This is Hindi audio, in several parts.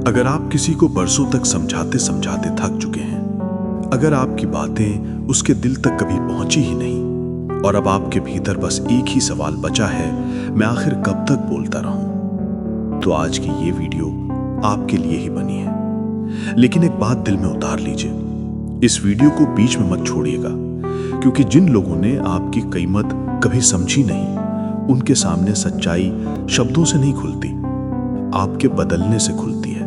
अगर आप किसी को बरसों तक समझाते समझाते थक चुके हैं, अगर आपकी बातें उसके दिल तक कभी पहुंची ही नहीं और अब आपके भीतर बस एक ही सवाल बचा है, मैं आखिर कब तक बोलता रहूं, तो आज की ये वीडियो आपके लिए ही बनी है। लेकिन एक बात दिल में उतार लीजिए, इस वीडियो को बीच में मत छोड़िएगा, क्योंकि जिन लोगों ने आपकी कीमत कभी समझी नहीं, उनके सामने सच्चाई शब्दों से नहीं खुलती, आपके बदलने से खुलती है।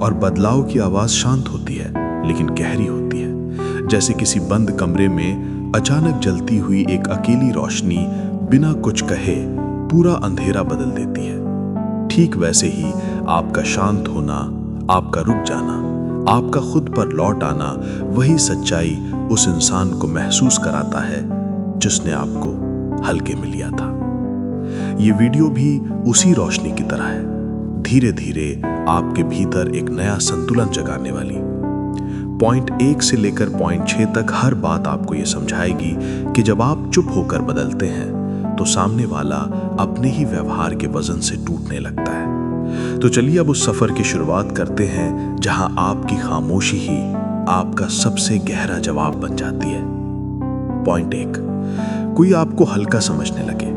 और बदलाव की आवाज शांत होती है लेकिन गहरी होती है, जैसे किसी बंद कमरे में अचानक जलती हुई एक अकेली रोशनी बिना कुछ कहे पूरा अंधेरा बदल देती है। ठीक वैसे ही आपका शांत होना, आपका रुक जाना, आपका खुद पर लौट आना, वही सच्चाई उस इंसान को महसूस कराता है जिसने आपको हल्के में लिया था। ये वीडियो भी उसी रोशनी की तरह है, धीरे धीरे आपके भीतर एक नया संतुलन जगाने वाली। पॉइंट 1 से लेकर पॉइंट 6 तक हर बात आपको ये समझाएगी कि जब आप चुप होकर बदलते हैं तो सामने वाला अपने ही व्यवहार के वजन से टूटने लगता है। तो चलिए अब उस सफर की शुरुआत करते हैं जहां आपकी खामोशी ही आपका सबसे गहरा जवाब बन जाती है। पॉइंट 1, कोई आपको हल्का समझने लगे,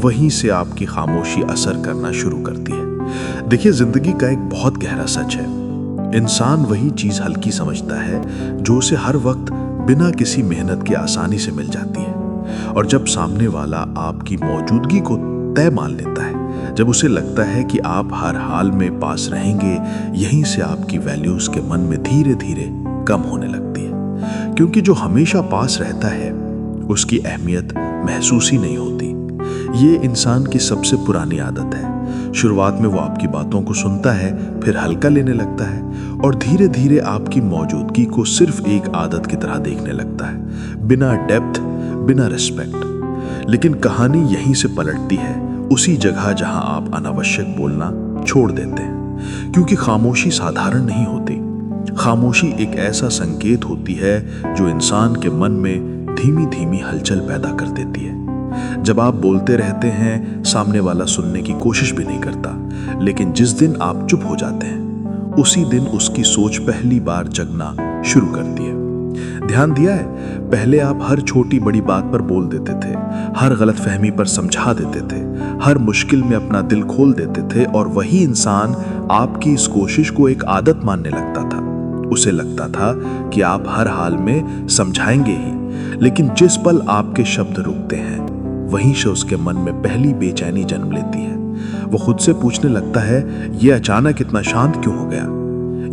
वहीं से आपकी खामोशी असर करना शुरू करती है। देखिए, जिंदगी का एक बहुत गहरा सच है, इंसान वही चीज हल्की समझता है जो उसे हर वक्त बिना किसी मेहनत के आसानी से मिल जाती है। और जब सामने वाला आपकी मौजूदगी को तय मान लेता है, जब उसे लगता है कि आप हर हाल में पास रहेंगे, यहीं से आपकी वैल्यूज के मन में धीरे धीरे कम होने लगती है। क्योंकि जो हमेशा पास रहता है उसकी अहमियत महसूस ही नहीं होती। ये इंसान की सबसे पुरानी आदत है। शुरुआत में वो आपकी बातों को सुनता है, फिर हल्का लेने लगता है और धीरे धीरे आपकी मौजूदगी को सिर्फ एक आदत की तरह देखने लगता है, बिना डेप्थ, बिना रिस्पेक्ट। लेकिन कहानी यहीं से पलटती है, उसी जगह जहां आप अनावश्यक बोलना छोड़ देते हैं। क्योंकि खामोशी साधारण नहीं होती, खामोशी एक ऐसा संकेत होती है जो इंसान के मन में धीमी धीमी हलचल पैदा कर देती है। जब आप बोलते रहते हैं, सामने वाला सुनने की कोशिश भी नहीं करता, लेकिन जिस दिन आप चुप हो जाते हैं, उसी दिन उसकी सोच पहली बार जगना शुरू करती है। ध्यान दिया है, पहले आप हर छोटी बड़ी बात पर बोल देते थे, हर गलतफहमी पर समझा देते थे, हर मुश्किल में अपना दिल खोल देते थे, और वही इंसान आपकी इस कोशिश को एक आदत मानने लगता था। उसे लगता था कि आप हर हाल में समझाएंगे ही। लेकिन जिस पल आपके शब्द रुकते हैं, वहीं से उसके मन में पहली बेचैनी जन्म लेती है। वो खुद से पूछने लगता है, ये अचानक इतना शांत क्यों हो गया?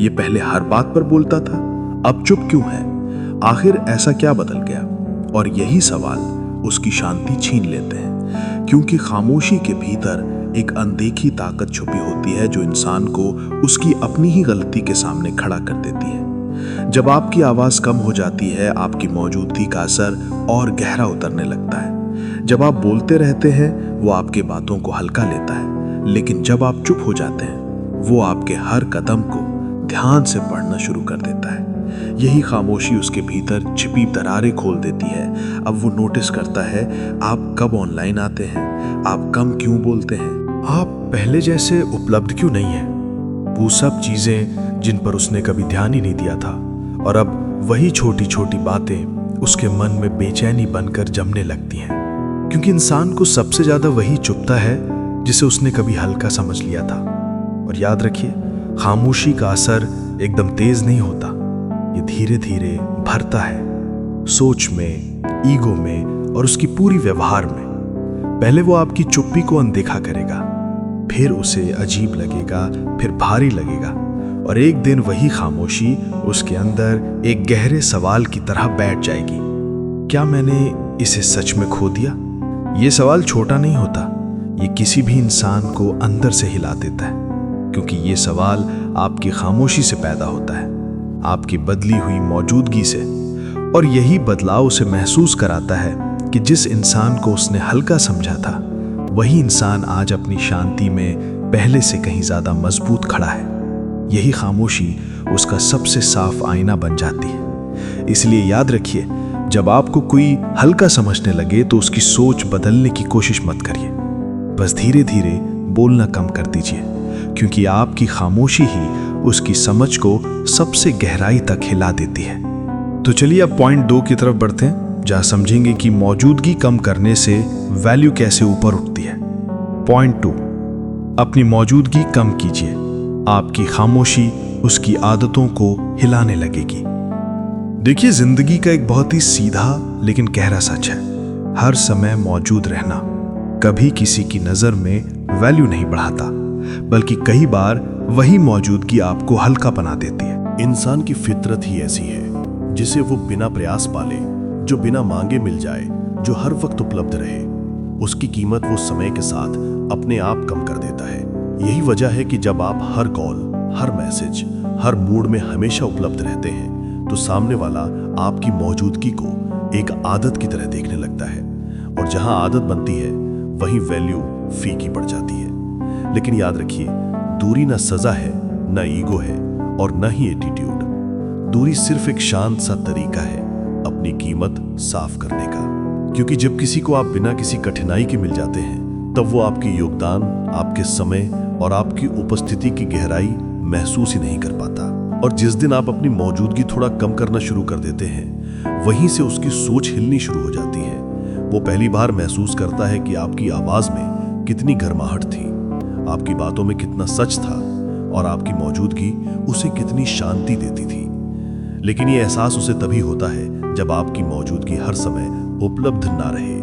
ये पहले हर बात पर बोलता था, अब चुप क्यों है? आखिर ऐसा क्या बदल गया? और यही सवाल उसकी शांति छीन लेते हैं। क्योंकि खामोशी के भीतर एक अनदेखी ताकत छुपी होती है जो इंसान को उसकी अपनी ही गलती के सामने खड़ा कर देती है। जब आपकी आवाज कम हो जाती है, आपकी मौजूदगी का असर और गहरा उतरने लगता है। जब आप बोलते रहते हैं, वो आपकी बातों को हल्का लेता है, लेकिन जब आप चुप हो जाते हैं, वो आपके हर कदम को ध्यान से पढ़ना शुरू कर देता है। यही खामोशी उसके भीतर छिपी दरारें खोल देती है। अब वो नोटिस करता है, आप कब ऑनलाइन आते हैं, आप कम क्यों बोलते हैं, आप पहले जैसे उपलब्ध क्यों नहीं है। वो सब चीजें जिन पर उसने कभी ध्यान ही नहीं दिया था, और अब वही छोटी छोटी बातें उसके मन में बेचैनी बनकर जमने लगती हैं। क्योंकि इंसान को सबसे ज्यादा वही चुभता है जिसे उसने कभी हल्का समझ लिया था। और याद रखिए, खामोशी का असर एकदम तेज नहीं होता, ये धीरे धीरे भरता है सोच में, ईगो में और उसकी पूरी व्यवहार में। पहले वो आपकी चुप्पी को अनदेखा करेगा, फिर उसे अजीब लगेगा, फिर भारी लगेगा, और एक दिन वही खामोशी उसके अंदर एक गहरे सवाल की तरह बैठ जाएगी। क्या मैंने इसे सच में खो दिया? ये सवाल छोटा नहीं होता, ये किसी भी इंसान को अंदर से हिला देता है। क्योंकि ये सवाल आपकी खामोशी से पैदा होता है, आपकी बदली हुई मौजूदगी से। और यही बदलाव उसे महसूस कराता है कि जिस इंसान को उसने हल्का समझा था, वही इंसान आज अपनी शांति में पहले से कहीं ज्यादा मजबूत खड़ा है। यही खामोशी उसका सबसे साफ आईना बन जाती है। इसलिए याद रखिए, जब आपको कोई हल्का समझने लगे तो उसकी सोच बदलने की कोशिश मत करिए, बस धीरे धीरे बोलना कम कर दीजिए। क्योंकि आपकी खामोशी ही उसकी समझ को सबसे गहराई तक हिला देती है। तो चलिए अब पॉइंट 2 की तरफ बढ़ते हैं, जहां समझेंगे कि मौजूदगी कम करने से वैल्यू कैसे ऊपर उठती है। पॉइंट 2, अपनी मौजूदगी कम कीजिए। आपकी खामोशी उसकी आदतों को हिलाने लगेगी। देखिए, जिंदगी का एक बहुत ही सीधा लेकिन गहरा सच है, हर समय मौजूद रहना कभी किसी की नजर में वैल्यू नहीं बढ़ाता, बल्कि कई बार वही मौजूदगी आपको हल्का बना देती है। इंसान की फितरत ही ऐसी है जिसे वो बिना प्रयास पाले, जो बिना मांगे मिल जाए, जो हर वक्त उपलब्ध रहे, उसकी कीमत वो समय के साथ अपने आप कम कर देता है। यही वजह है कि जब आप हर कॉल, हर मैसेज, हर मूड में हमेशा उपलब्ध रहते हैं, तो सामने वाला आपकी मौजूदगी को एक आदत की तरह देखने लगता है, और जहां आदत बनती है वहीं वैल्यू फीकी पड़ जाती है। लेकिन याद रखिए, दूरी ना सजा है, ना ईगो है, और न ही एटीट्यूड। दूरी सिर्फ एक शांत सा तरीका है अपनी कीमत साफ करने का। क्योंकि जब किसी को आप बिना किसी कठिनाई के मिल जाते हैं, तब वो आपकी योगदान, आपके समय और आपकी उपस्थिति की गहराई महसूस ही नहीं कर पाता। और जिस दिन आप अपनी मौजूदगी थोड़ा कम करना शुरू कर देते हैं, वहीं से उसकी सोच हिलनी शुरू हो जाती है। वो पहली बार महसूस करता है कि आपकी आवाज में कितनी गर्माहट थी, आपकी बातों में कितना सच था, और आपकी मौजूदगी उसे कितनी शांति देती थी। लेकिन ये एहसास उसे तभी होता है जब आपकी मौजूदगी हर समय उपलब्ध ना रहे।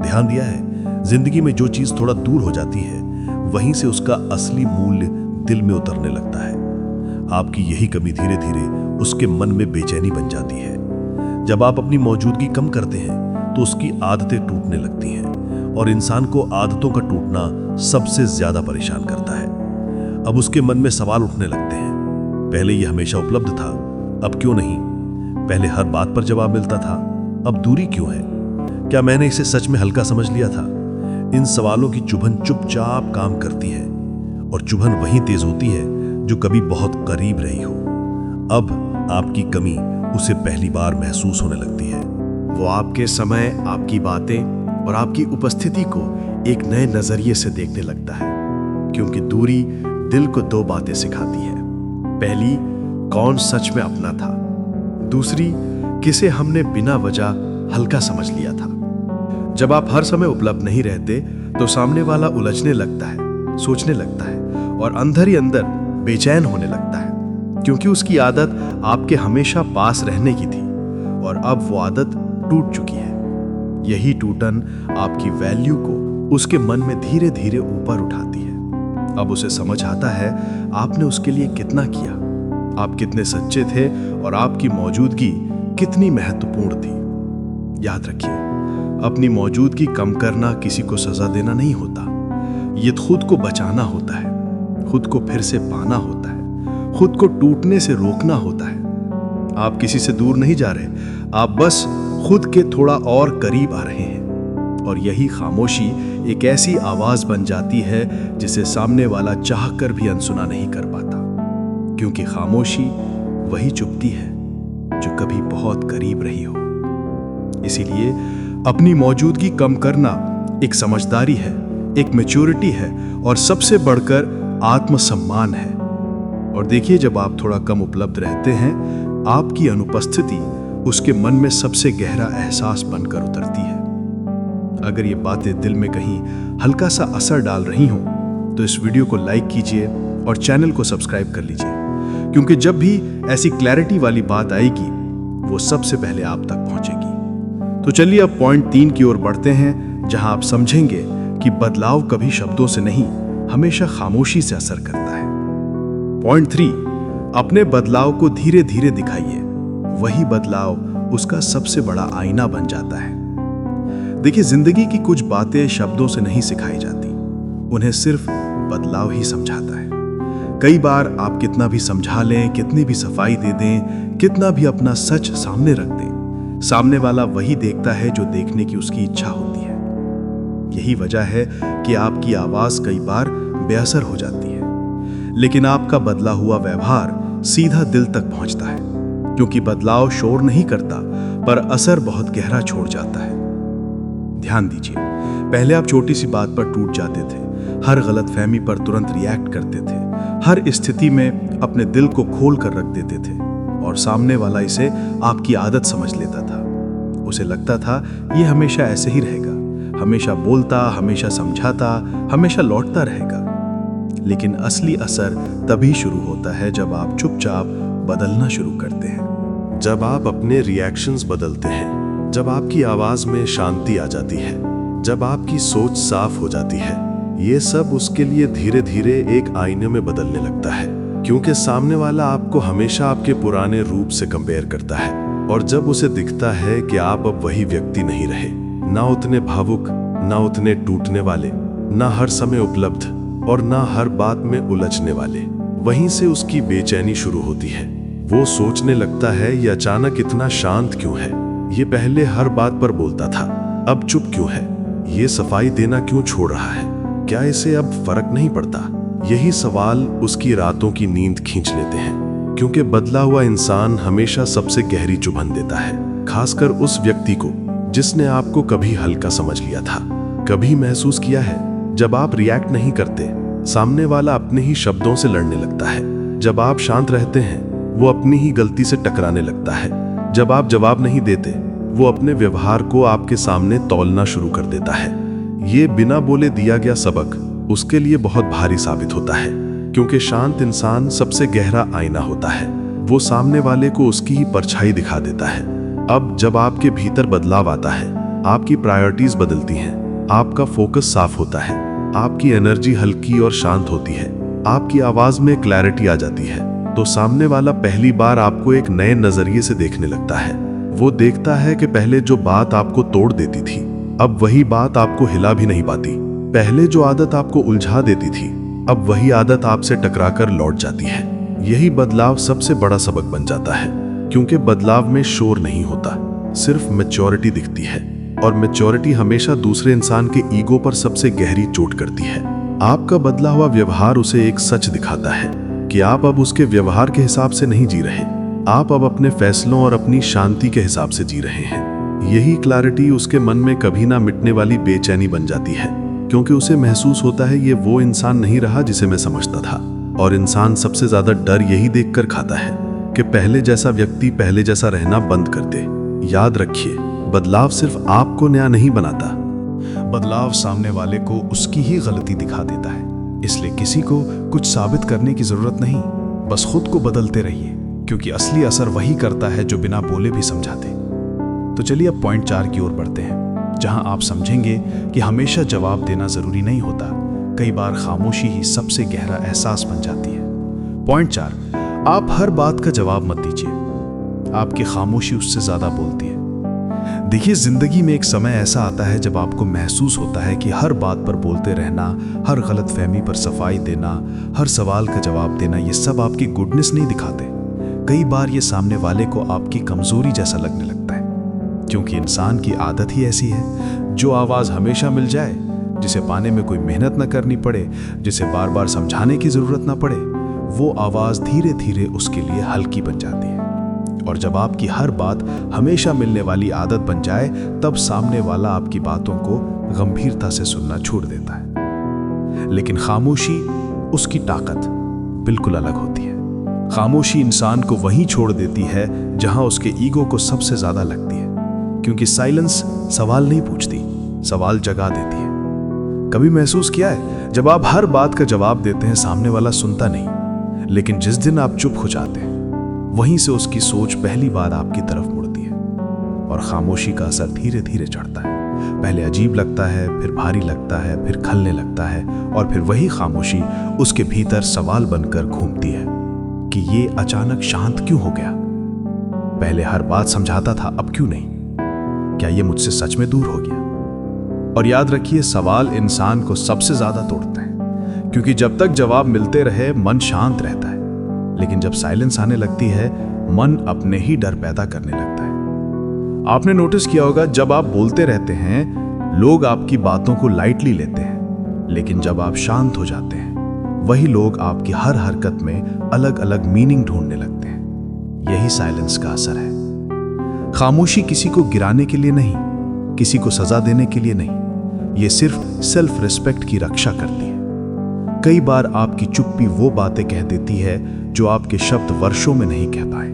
ध्यान दिया है, जिंदगी में जो चीज थोड़ा दूर हो जाती है, वहीं से उसका असली मूल्य दिल में उतरने लगता है। आपकी यही कमी धीरे धीरे उसके मन में बेचैनी बन जाती है। जब आप अपनी मौजूदगी कम करते हैं, तो उसकी आदतें टूटने लगती हैं, और इंसान को आदतों का टूटना सबसे ज्यादा परेशान करता है। अब उसके मन में सवाल उठने लगते हैं, पहले ये हमेशा उपलब्ध था, अब क्यों नहीं? पहले हर बात पर जवाब मिलता था, अब दूरी क्यों है? क्या मैंने इसे सच में हल्का समझ लिया था? इन सवालों की चुभन चुपचाप काम करती है, और चुभन वहीं तेज होती है जो कभी बहुत करीब रही हो। अब आपकी कमी उसे पहली बार महसूस होने लगती है। वो आपके समय, आपकी बातें और आपकी उपस्थिति को एक नए नजरिए से देखने लगता है। क्योंकि दूरी दिल को 2 बातें सिखाती है। पहली, कौन सच में अपना था। दूसरी, किसे हमने बिना वजह हल्का समझ लिया था। जब आप हर समय उपलब्ध नहीं रहते, तो सामने वाला उलझने लगता है, सोचने लगता है, और अंदर ही अंदर बेचैन होने लगता है। क्योंकि उसकी आदत आपके हमेशा पास रहने की थी, और अब वो आदत टूट चुकी है। यही टूटन आपकी वैल्यू को उसके मन में धीरे धीरे ऊपर उठाती है। अब उसे समझ आता है आपने उसके लिए कितना किया, आप कितने सच्चे थे, और आपकी मौजूदगी कितनी महत्वपूर्ण थी। याद रखिए, अपनी मौजूदगी कम करना किसी को सजा देना नहीं होता। ये खुद को बचाना होता है, खुद को फिर से पाना होता है, खुद को टूटने से रोकना होता है। आप किसी से दूर नहीं जा रहे, आप बस खुद के थोड़ा और करीब आ रहे हैं। और यही खामोशी एक ऐसी आवाज बन जाती है जिसे सामने वाला चाहकर भी अनसुना नहीं कर पाता। क्योंकि खामोशी वही चुपती है जो कभी बहुत करीब रही हो। इसीलिए अपनी मौजूदगी कम करना एक समझदारी है, एक मैच्योरिटी है, और सबसे बढ़कर आत्मसम्मान है। और देखिए, जब आप थोड़ा कम उपलब्ध रहते हैं, आपकी अनुपस्थिति उसके मन में सबसे गहरा एहसास बनकर उतरती है। अगर ये बातें दिल में कहीं हल्का सा असर डाल रही हों, तो इस वीडियो को लाइक कीजिए और चैनल को सब्सक्राइब कर लीजिए। क्योंकि जब भी ऐसी क्लैरिटी वाली बात आएगी, वो सबसे पहले आप तक पहुंचेगी। तो चलिए अब पॉइंट 3 की ओर बढ़ते हैं, जहां आप समझेंगे कि बदलाव कभी शब्दों से नहीं, हमेशा खामोशी से असर करता है। पॉइंट 3, अपने बदलाव को धीरे धीरे दिखाइए। वही बदलाव उसका सबसे बड़ा आईना बन जाता है। देखिए, जिंदगी की कुछ बातें शब्दों से नहीं सिखाई जाती, उन्हें सिर्फ बदलाव ही समझाता है। कई बार आप कितना भी समझा लें, कितनी भी सफाई दे दें, कितना भी अपना सच सामने रख दें, सामने वाला वही देखता है जो देखने की उसकी इच्छा होती है। यही वजह है कि आपकी आवाज कई बार बेअसर हो जाती है, लेकिन आपका बदला हुआ व्यवहार सीधा दिल तक पहुंचता है। क्योंकि बदलाव शोर नहीं करता, पर असर बहुत गहरा छोड़ जाता है। ध्यान दीजिए, पहले आप छोटी सी बात पर टूट जाते थे, हर गलतफहमी पर तुरंत रिएक्ट करते थे, हर स्थिति में अपने दिल को खोल कर रख देते थे और सामने वाला इसे आपकी आदत समझ लेता था। उसे लगता था ये हमेशा ऐसे ही रहेगा, हमेशा बोलता, हमेशा समझाता, हमेशा लौटता रहेगा। लेकिन असली असर तभी शुरू होता है जब आप चुपचाप बदलना शुरू करते हैं। जब आप अपने रिएक्शंस बदलते हैं, जब आपकी आवाज में शांति आ जाती है, जब आपकी सोच साफ हो जाती है, ये सब उसके लिए धीरे धीरे एक आईने में बदलने लगता है, क्योंकि सामने वाला आपको हमेशा आपके पुराने रूप से कंपेयर करता है। और जब उसे दिखता है कि आप अब वही व्यक्ति नहीं रहे, ना उतने भावुक, ना उतने टूटने वाले, ना हर समय उपलब्ध और ना हर बात में उलझने वाले, वहीं से उसकी बेचैनी शुरू होती है। वो सोचने लगता है ये अचानक इतना शांत क्यों है, ये पहले हर बात पर बोलता था, अब चुप क्यों है, ये सफाई देना क्यों छोड़ रहा है, क्या इसे अब फर्क नहीं पड़ता। यही सवाल उसकी रातों की नींद खींच लेते हैं, क्योंकि बदला हुआ इंसान हमेशा सबसे गहरी चुभन देता है, खासकर उस व्यक्ति को जिसने आपको कभी हल्का समझ लिया था। कभी महसूस किया है, जब आप रिएक्ट नहीं करते, सामने वाला अपने ही शब्दों से लड़ने लगता है। जब आप शांत रहते हैं, वो अपनी ही गलती से टकराने लगता है। जब आप जवाब नहीं देते, वो अपने व्यवहार को आपके सामने तौलना शुरू कर देता है। ये बिना बोले दिया गया सबक उसके लिए बहुत भारी साबित होता है, क्योंकि शांत इंसान सबसे गहरा आईना होता है। वो सामने वाले को उसकी ही परछाई दिखा देता है। अब जब आपके भीतर बदलाव आता है, आपकी प्रायोरिटीज बदलती हैं, आपका फोकस साफ होता है, आपकी एनर्जी हल्की और शांत होती है, आपकी आवाज में क्लैरिटी आ जाती है, तो सामने वाला पहली बार आपको एक नए नजरिए से देखने लगता है। वो देखता है कि पहले जो बात आपको तोड़ देती थी, अब वही बात आपको हिला भी नहीं पाती। पहले जो आदत आपको उलझा देती थी, अब वही आदत आपसे टकराकर लौट जाती है। यही बदलाव सबसे बड़ा सबक बन जाता है, क्योंकि बदलाव में शोर नहीं होता, सिर्फ मैच्योरिटी दिखती है। और मैच्योरिटी हमेशा दूसरे इंसान के ईगो पर सबसे गहरी चोट करती है। आपका बदला हुआ व्यवहार उसे एक सच दिखाता है कि आप अब उसके व्यवहार के हिसाब से नहीं जी रहे, आप अब अपने फैसलों और अपनी शांति के हिसाब से जी रहे हैं। यही क्लैरिटी उसके मन में कभी ना मिटने वाली बेचैनी बन जाती है, क्योंकि उसे महसूस होता है ये वो इंसान नहीं रहा जिसे मैं समझता था। और इंसान सबसे ज्यादा डर यही देखकर खाता है कि पहले जैसा व्यक्ति पहले जैसा रहना बंद कर दे। याद रखिए, बदलाव सिर्फ आपको नया नहीं बनाता, बदलाव सामने वाले को उसकी ही गलती दिखा देता है। इसलिए किसी को कुछ साबित करने की जरूरत नहीं, बस खुद को बदलते रहिए, क्योंकि असली असर वही करता है जो बिना बोले भी समझाते। तो चलिए अब पॉइंट 4 की ओर बढ़ते हैं, जहां आप समझेंगे कि हमेशा जवाब देना जरूरी नहीं होता, कई बार खामोशी ही सबसे गहरा एहसास बन जाती है। पॉइंट 4, आप हर बात का जवाब मत दीजिए, आपकी खामोशी उससे ज्यादा बोलती है। देखिए, जिंदगी में एक समय ऐसा आता है जब आपको महसूस होता है कि हर बात पर बोलते रहना, हर गलतफहमी पर सफाई देना, हर सवाल का जवाब देना, ये सब आपकी गुडनेस नहीं दिखाते। कई बार ये सामने वाले को आपकी कमजोरी जैसा लगने लगता है, क्योंकि इंसान की आदत ही ऐसी है, जो आवाज हमेशा मिल जाए, जिसे पाने में कोई मेहनत न करनी पड़े, जिसे बार बार समझाने की जरूरत ना पड़े, वो आवाज धीरे धीरे उसके लिए हल्की बन जाती है। और जब आपकी हर बात हमेशा मिलने वाली आदत बन जाए, तब सामने वाला आपकी बातों को गंभीरता से सुनना छोड़ देता है। लेकिन खामोशी, उसकी ताकत बिल्कुल अलग होती है। खामोशी इंसान को वहीं छोड़ देती है जहां उसके ईगो को सबसे ज्यादा लगती है, क्योंकि साइलेंस सवाल नहीं पूछती, सवाल जगा देती है। कभी महसूस किया है, जब आप हर बात का जवाब देते हैं, सामने वाला सुनता नहीं, लेकिन जिस दिन आप चुप हो जाते हैं, वहीं से उसकी सोच पहली बार आपकी तरफ मुड़ती है और खामोशी का असर धीरे धीरे चढ़ता है। पहले अजीब लगता है, फिर भारी लगता है, फिर खलने लगता है, और फिर वही खामोशी उसके भीतर सवाल बनकर घूमती है कि ये अचानक शांत क्यों हो गया? पहले हर बात समझाता था, अब क्यों नहीं? क्या ये मुझसे सच में दूर हो गया? और याद रखिए, सवाल इंसान को सबसे ज्यादा तोड़ते हैं, क्योंकि जब तक जवाब मिलते रहे मन शांत रहता है, लेकिन जब साइलेंस आने लगती है, मन अपने ही डर पैदा करने लगता है। आपने नोटिस किया होगा, जब आप बोलते रहते हैं, लोग आपकी बातों को लाइटली लेते हैं, लेकिन जब आप शांत हो जाते हैं, वही लोग आपकी हर हरकत में अलग अलग मीनिंग ढूंढने लगते हैं। यही साइलेंस का असर है। खामोशी किसी को गिराने के लिए नहीं, किसी को सजा देने के लिए नहीं, ये सिर्फ सेल्फ रिस्पेक्ट की रक्षा करती है। कई बार आपकी चुप्पी वो बातें कह देती है जो आपके शब्द वर्षों में नहीं कह पाए,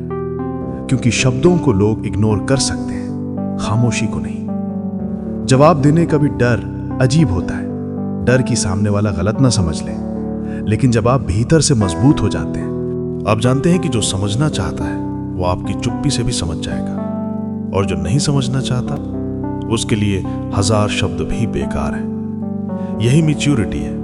क्योंकि शब्दों को लोग इग्नोर कर सकते हैं, खामोशी को नहीं। जवाब देने का भी डर अजीब होता है, डर कि सामने वाला गलत ना समझ ले। लेकिन जब आप भीतर से मजबूत हो जाते हैं, आप जानते हैं कि जो समझना चाहता है वो आपकी चुप्पी से भी समझ जाएगा, और जो नहीं समझना चाहता उसके लिए 1000 शब्द भी बेकार हैं। यही मैच्योरिटी है,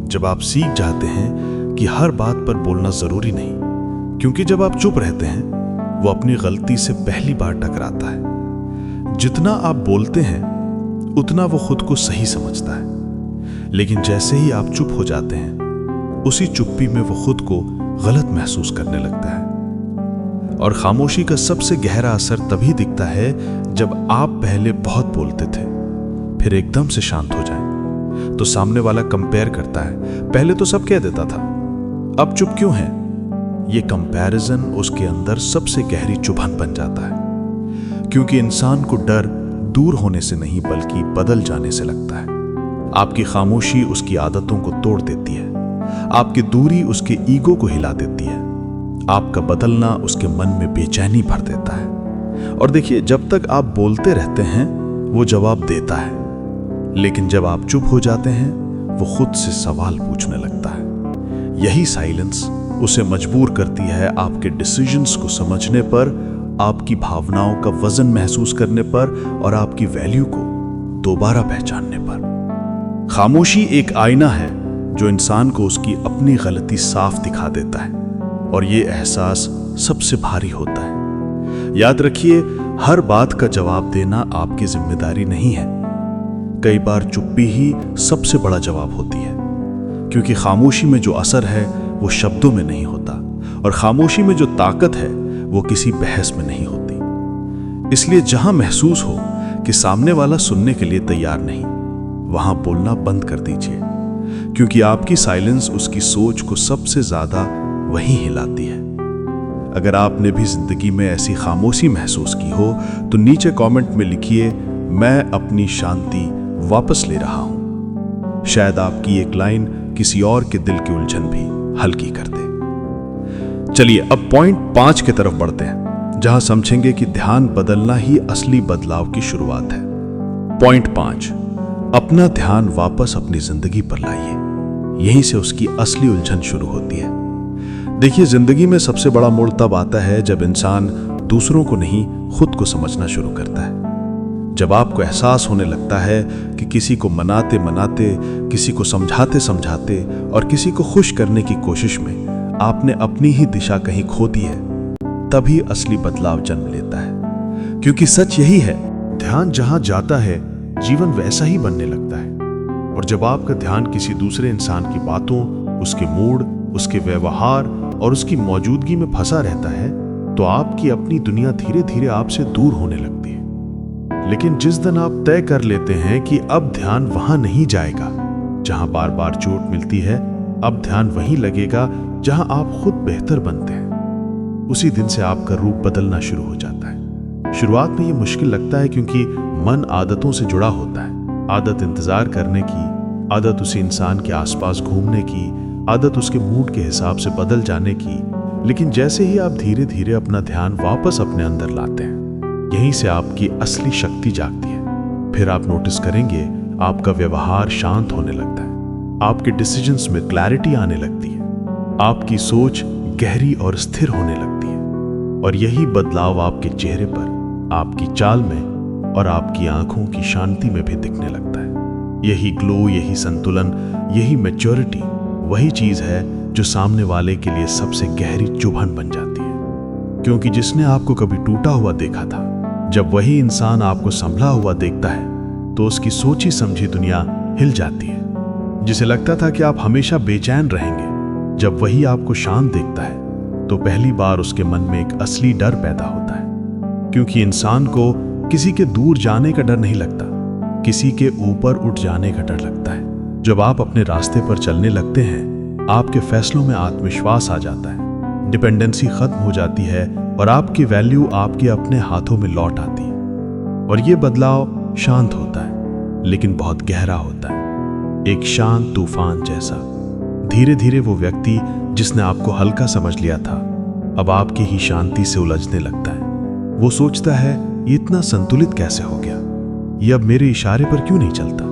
जब आप सीख जाते हैं कि हर बात पर बोलना जरूरी नहीं, क्योंकि जब आप चुप रहते हैं वो अपनी गलती से पहली बार टकराता है। जितना आप बोलते हैं उतना वो खुद को सही समझता है, लेकिन जैसे ही आप चुप हो जाते हैं उसी चुप्पी में वो खुद को गलत महसूस करने लगता है। और खामोशी का सबसे गहरा असर तभी दिखता है जब आप पहले बहुत बोलते थे, फिर एकदम से शांत हो जाएं, तो सामने वाला कंपेयर करता है, पहले तो सब कह देता था, अब चुप क्यों है। ये कंपैरिजन उसके अंदर सबसे गहरी चुभन बन जाता है, क्योंकि इंसान को डर दूर होने से नहीं बल्कि बदल जाने से लगता है। आपकी खामोशी उसकी आदतों को तोड़ देती है, आपकी दूरी उसके ईगो को हिला देती है, आपका बदलना उसके मन में बेचैनी भर देता है। और देखिए, जब तक आप बोलते रहते हैं वो जवाब देता है, लेकिन जब आप चुप हो जाते हैं वो खुद से सवाल पूछने लगता है। यही साइलेंस उसे मजबूर करती है आपके डिसीजंस को समझने पर, आपकी भावनाओं का वजन महसूस करने पर और आपकी वैल्यू को दोबारा पहचानने पर। खामोशी एक आईना है जो इंसान को उसकी अपनी गलती साफ दिखा देता है, और ये एहसास सबसे भारी होता है। याद रखिए, हर बात का जवाब देना आपकी जिम्मेदारी नहीं है। कई बार चुप्पी ही सबसे बड़ा जवाब होती है, क्योंकि खामोशी में जो असर है वो शब्दों में नहीं होता, और खामोशी में जो ताकत है वो किसी बहस में नहीं होती। इसलिए जहां महसूस हो कि सामने वाला सुनने के लिए तैयार नहीं, वहां बोलना बंद कर दीजिए, क्योंकि आपकी साइलेंस उसकी सोच को सबसे ज्यादा वही हिलाती है। अगर आपने भी जिंदगी में ऐसी खामोशी महसूस की हो तो नीचे कमेंट में लिखिए, मैं अपनी शांति वापस ले रहा हूं। शायद आपकी एक लाइन किसी और के दिल की उलझन भी हल्की कर दे। चलिए अब पॉइंट 5 की तरफ बढ़ते हैं, जहां समझेंगे कि ध्यान बदलना ही असली बदलाव की शुरुआत है। पॉइंट 5, अपना ध्यान वापस अपनी जिंदगी पर लाइए। यहीं से उसकी असली उलझन शुरू होती है। देखिए, जिंदगी में सबसे बड़ा मोड़ तब आता है जब इंसान दूसरों को नहीं खुद को समझना शुरू करता है। जब आपको एहसास होने लगता है कि किसी को मनाते मनाते, किसी को समझाते समझाते और किसी को खुश करने की कोशिश में आपने अपनी ही दिशा कहीं खो दी है, तभी असली बदलाव जन्म लेता है। क्योंकि सच यही है, ध्यान जहां जाता है जीवन वैसा ही बनने लगता है। और जब आपका ध्यान किसी दूसरे इंसान की बातों, उसके मूड, उसके व्यवहार और उसकी मौजूदगी में फंसा रहता है, तो आपकी अपनी दुनिया धीरे धीरे आपसे दूर होने लगती है। लेकिन जिस दिन आप तय कर लेते हैं कि अब ध्यान वहां नहीं जाएगा जहां बार बार चोट मिलती है, अब ध्यान वहीं लगेगा जहां आप खुद बेहतर बनते हैं, उसी दिन से आपका रूप बदलना शुरू हो जाता है। शुरुआत में ये मुश्किल लगता है, क्योंकि मन आदतों से जुड़ा होता है। आदत इंतजार करने की, आदत उसी इंसान के आसपास घूमने की, आदत उसके मूड के हिसाब से बदल जाने की। लेकिन जैसे ही आप धीरे धीरे अपना ध्यान वापस अपने अंदर लाते हैं, यहीं से आपकी असली शक्ति जागती है। फिर आप नोटिस करेंगे आपका व्यवहार शांत होने लगता है, आपके डिसीजंस में क्लैरिटी आने लगती है, आपकी सोच गहरी और स्थिर होने लगती है। और यही बदलाव आपके चेहरे पर, आपकी चाल में और आपकी आंखों की शांति में भी दिखने लगता है। यही ग्लो, यही संतुलन, यही मैच्योरिटी वही चीज है जो सामने वाले के लिए सबसे गहरी चुभन बन जाती है। क्योंकि जिसने आपको कभी टूटा हुआ देखा था, जब वही इंसान आपको संभला हुआ देखता है तो उसकी सोची समझी दुनिया हिल जाती है। जिसे लगता था कि आप हमेशा बेचैन रहेंगे, जब वही आपको शांत देखता है तो पहली बार उसके मन में एक असली डर पैदा होता है। क्योंकि इंसान को किसी के दूर जाने का डर नहीं लगता, किसी के ऊपर उठ जाने का डर लगता है। जब आप अपने रास्ते पर चलने लगते हैं, आपके फैसलों में आत्मविश्वास आ जाता है, डिपेंडेंसी खत्म हो जाती है और आपकी वैल्यू आपके अपने हाथों में लौट आती है। और ये बदलाव शांत होता है, लेकिन बहुत गहरा होता है, एक शांत तूफान जैसा। धीरे धीरे वो व्यक्ति जिसने आपको हल्का समझ लिया था अब आपकी ही शांति से उलझने लगता है। वो सोचता है ये इतना संतुलित कैसे हो गया, ये अब मेरे इशारे पर क्यों नहीं चलता,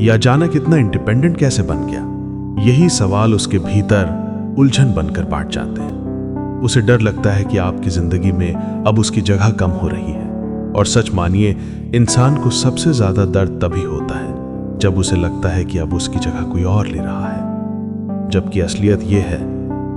ये अचानक इतना इंडिपेंडेंट कैसे बन गया। यही सवाल उसके भीतर उलझन बनकर बैठ जाते हैं। उसे डर लगता है कि आपकी जिंदगी में अब उसकी जगह कम हो रही है। और सच मानिए, इंसान को सबसे ज्यादा दर्द तभी होता है जब उसे लगता है कि अब उसकी जगह कोई और ले रहा है, जबकि असलियत यह है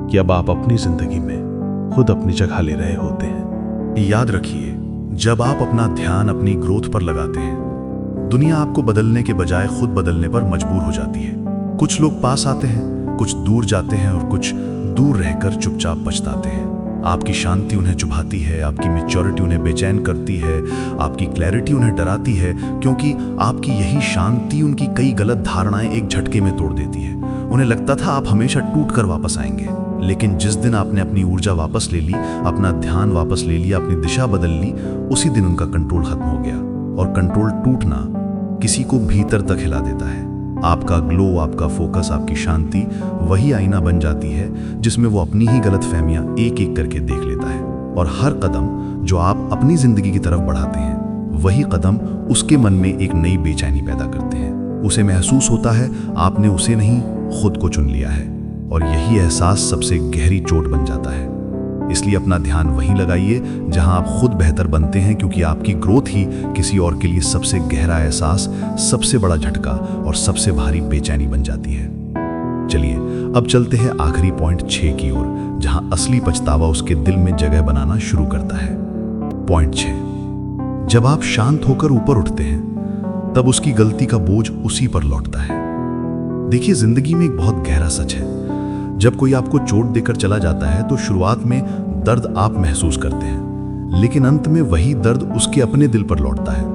कि अब आप अपनी जिंदगी में खुद अपनी जगह ले रहे होते हैं। याद रखिए, जब आप अपना ध्यान अपनी ग्रोथ पर लगाते हैं, दुनिया आपको बदलने के बजाय खुद बदलने पर मजबूर हो जाती है। कुछ लोग पास आते हैं, कुछ दूर जाते हैं और कुछ दूर रहकर चुपचाप पछताते हैं। आपकी शांति उन्हें चुभाती है, आपकी मैच्योरिटी उन्हें बेचैन करती है, आपकी क्लैरिटी उन्हें डराती है, क्योंकि आपकी यही शांति उनकी कई गलत धारणाएं एक झटके में तोड़ देती है। उन्हें लगता था आप हमेशा टूट कर वापस आएंगे, लेकिन जिस दिन आपने अपनी ऊर्जा वापस ले ली, अपना ध्यान वापस ले लिया, अपनी दिशा बदल ली, उसी दिन उनका कंट्रोल खत्म हो गया। और कंट्रोल टूटना किसी को भीतर तक हिला देता है। आपका ग्लो, आपका फोकस, आपकी शांति वही आईना बन जाती है जिसमें वो अपनी ही गलतफहमियां एक एक करके देख लेता है। और हर कदम जो आप अपनी जिंदगी की तरफ बढ़ाते हैं, वही कदम उसके मन में एक नई बेचैनी पैदा करते हैं। उसे महसूस होता है आपने उसे नहीं, खुद को चुन लिया है। और यही एहसास सबसे गहरी चोट बन जाता है। इसलिए अपना ध्यान वहीं लगाइए जहां आप खुद बेहतर बनते हैं, क्योंकि आपकी ग्रोथ ही किसी और के लिए सबसे गहरा एहसास, सबसे बड़ा झटका और सबसे भारी बेचैनी बन जाती है। चलिए अब चलते हैं आखिरी पॉइंट 6 की ओर, जहां असली पछतावा उसके दिल में जगह बनाना शुरू करता है। पॉइंट 6, जब आप शांत होकर ऊपर उठते हैं, तब उसकी गलती का बोझ उसी पर लौटता है। देखिए, जिंदगी में एक बहुत गहरा सच है। जब कोई आपको चोट देकर चला जाता है तो शुरुआत में दर्द आप महसूस करते हैं, लेकिन अंत में वही दर्द उसके अपने दिल पर लौटता है।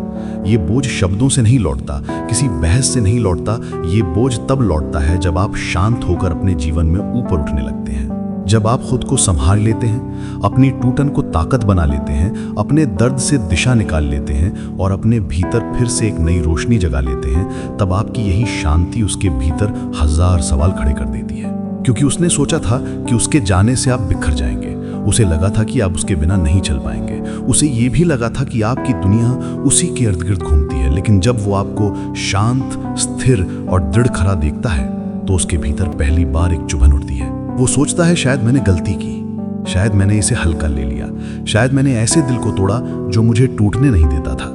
ये बोझ शब्दों से नहीं लौटता, किसी बहस से नहीं लौटता। ये बोझ तब लौटता है जब आप शांत होकर अपने जीवन में ऊपर उठने लगते हैं, जब आप खुद को संभाल लेते हैं, अपनी टूटन को ताकत बना लेते हैं, अपने दर्द से दिशा निकाल लेते हैं और अपने भीतर फिर से एक नई रोशनी जगा लेते हैं। तब आपकी यही शांति उसके भीतर 1000 सवाल खड़े कर देती है, क्योंकि उसने सोचा था कि उसके जाने से आप बिखर जाएंगे। उसे लगा था कि आप उसके बिना नहीं चल पाएंगे। उसे ये भी लगा था कि आपकी दुनिया उसी के इर्द गिर्द घूमती है। लेकिन जब वो आपको शांत, स्थिर और दृढ़ खड़ा देखता है, तो उसके भीतर पहली बार एक चुभन उठती है। वो सोचता है, शायद मैंने गलती की, शायद मैंने इसे हल्का ले लिया, शायद मैंने ऐसे दिल को तोड़ा जो मुझे टूटने नहीं देता था।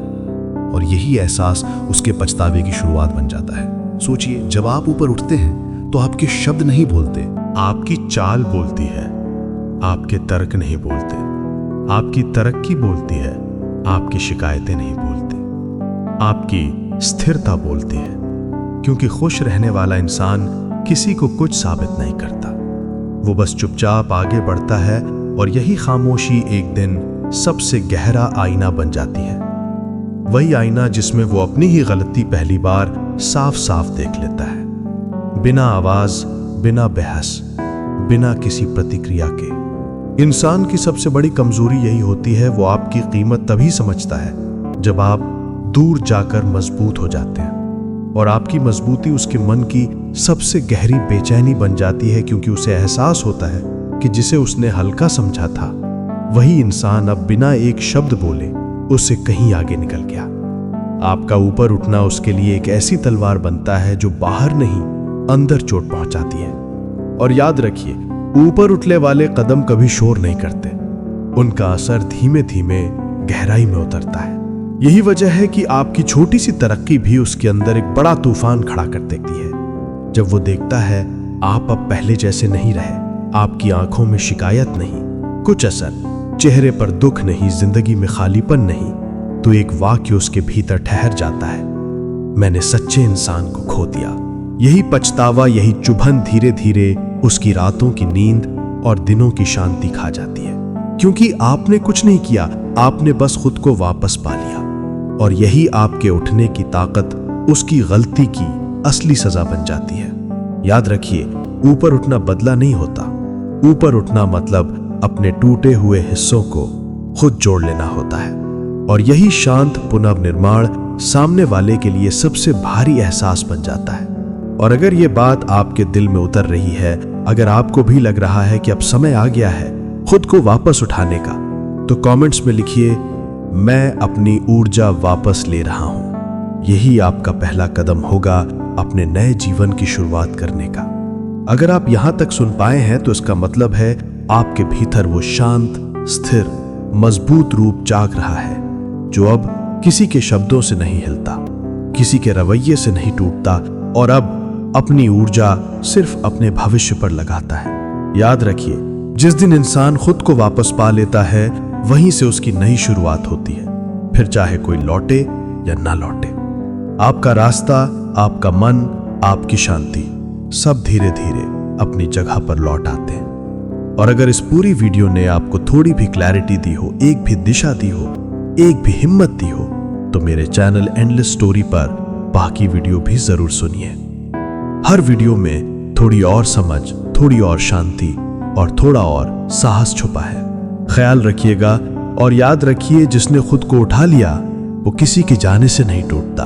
और यही एहसास उसके पछतावे की शुरुआत बन जाता है। सोचिए, जब आप ऊपर उठते हैं तो आपके शब्द नहीं बोलते, आपकी चाल बोलती है, आपके तर्क नहीं बोलते। आपकी तरक्की बोलती है, आपकी शिकायतें नहीं बोलते। आपकी स्थिरता बोलती है, क्योंकि खुश रहने वाला इंसान किसी को कुछ साबित नहीं करता। वो बस चुपचाप आगे बढ़ता है और यही खामोशी एक दिन सबसे गहरा आईना बन जाती है। वही आईना जिसमें वो अपनी ही गलती पहली बार साफ साफ देख लेता है, बिना आवाज, बिना बहस, बिना किसी प्रतिक्रिया के। इंसान की सबसे बड़ी कमजोरी यही होती है, वो आपकी कीमत तभी समझता है जब आप दूर जाकर मजबूत हो जाते हैं। और आपकी मजबूती उसके मन की सबसे गहरी बेचैनी बन जाती है, क्योंकि उसे एहसास होता है कि जिसे उसने हल्का समझा था, वही इंसान अब बिना एक शब्द बोले उससे कहीं आगे निकल गया। आपका ऊपर उठना उसके लिए एक ऐसी तलवार बनता है जो बाहर नहीं, अंदर चोट पहुंचाती है। और याद रखिए, ऊपर उठने वाले कदम कभी शोर नहीं करते, उनका असर धीमे धीमे गहराई में उतरता है। यही वजह है कि आपकी छोटी सी तरक्की भी उसके अंदर एक बड़ा तूफान खड़ा कर देती है। जब वो देखता है आप अब पहले जैसे नहीं रहे, आपकी आंखों में शिकायत नहीं, कुछ असर, चेहरे पर दुख नहीं, जिंदगी में खालीपन नहीं, तो एक वाक्य उसके भीतर ठहर जाता है, मैंने सच्चे इंसान को खो दिया। यही पछतावा, यही चुभन धीरे धीरे उसकी रातों की नींद और दिनों की शांति खा जाती है, क्योंकि आपने कुछ नहीं किया, आपने बस खुद को वापस पा लिया। और यही आपके उठने की ताकत उसकी गलती की असली सजा बन जाती है। याद रखिए, ऊपर उठना बदला नहीं होता, ऊपर उठना मतलब अपने टूटे हुए हिस्सों को खुद जोड़ लेना होता है। और यही शांत पुनर्निर्माण सामने वाले के लिए सबसे भारी एहसास बन जाता है। और अगर ये बात आपके दिल में उतर रही है, अगर आपको भी लग रहा है कि अब समय आ गया है खुद को वापस उठाने का, तो कमेंट्स में लिखिए, मैं अपनी ऊर्जा वापस ले रहा हूं। यही आपका पहला कदम होगा अपने नए जीवन की शुरुआत करने का। अगर आप यहां तक सुन पाए हैं तो इसका मतलब है आपके भीतर वो शांत, स्थिर, मजबूत रूप जाग रहा है जो अब किसी के शब्दों से नहीं हिलता, किसी के रवैये से नहीं टूटता और अब अपनी ऊर्जा सिर्फ अपने भविष्य पर लगाता है। याद रखिए, जिस दिन इंसान खुद को वापस पा लेता है वहीं से उसकी नई शुरुआत होती है, फिर चाहे कोई लौटे या ना लौटे। आपका रास्ता, आपका मन, आपकी शांति सब धीरे धीरे अपनी जगह पर लौट आते हैं। और अगर इस पूरी वीडियो ने आपको थोड़ी भी क्लैरिटी दी हो, एक भी दिशा दी हो, एक भी हिम्मत दी हो, तो मेरे चैनल एंडलेस स्टोरी पर बाकी वीडियो भी जरूर सुनिए। हर वीडियो में थोड़ी और समझ, थोड़ी और शांति और थोड़ा और साहस छुपा है। ख्याल रखिएगा और याद रखिए, जिसने खुद को उठा लिया वो किसी के जाने से नहीं टूटता।